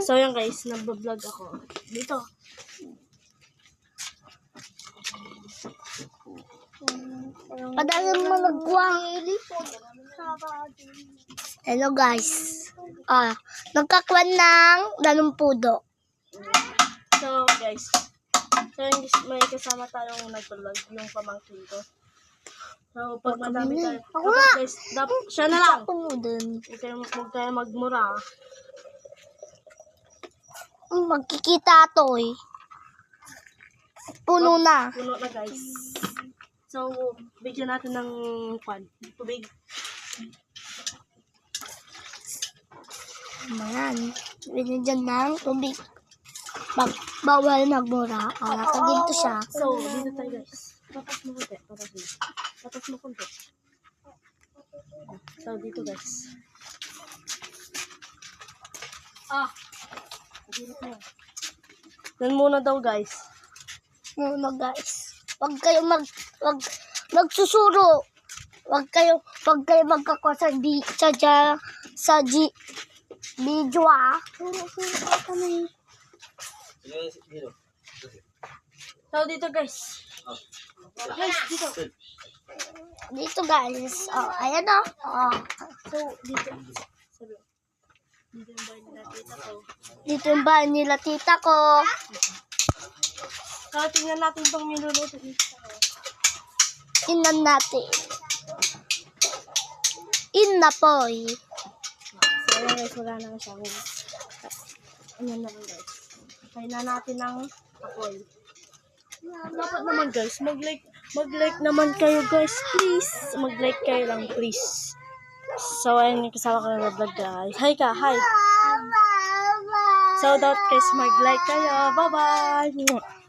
So yan guys, nagbablog ako. Dito. Padala mo nagkuha. Hello guys. Nagkakuan ng dalumpudo. So guys, may kasama tayong nagbablog, yung pamangkin ko. So pag madami tayo, guys, siya na lang. Huwag kayo magmura. Magkikita to eh. Puno na. Puno na guys. So, bigyan natin ng tubig. Ayan. Binigyan ng tubig. Bawal magmura. Nakagin to siya. So, dito tayo guys. Patas mo konti. Patas mo konti. So, dito guys. Yan muna daw guys. Muna guys. Wag kayo magsusuro. Wag kayo magkakuha sa video kami. So, dito guys. Guys, dito. Dito guys. Ayan So, dito. Sabi. Dito yung bahay nila tita ko. Dito yung bahay nila tita ko. So, tingnan natin itong niluluto dito. Tingnan natin. Inapoy. So, ayan guys, wala na siya. Ayan na lang guys. Kaya na natin ng apoy. Dapat naman guys, mag-like naman kayo guys, please. Mag-like kayo lang, please. So, ayan yung kasama ko na vlog guys. Hi ka, hi. So, dapat guys, mag-like kayo. Bye-bye.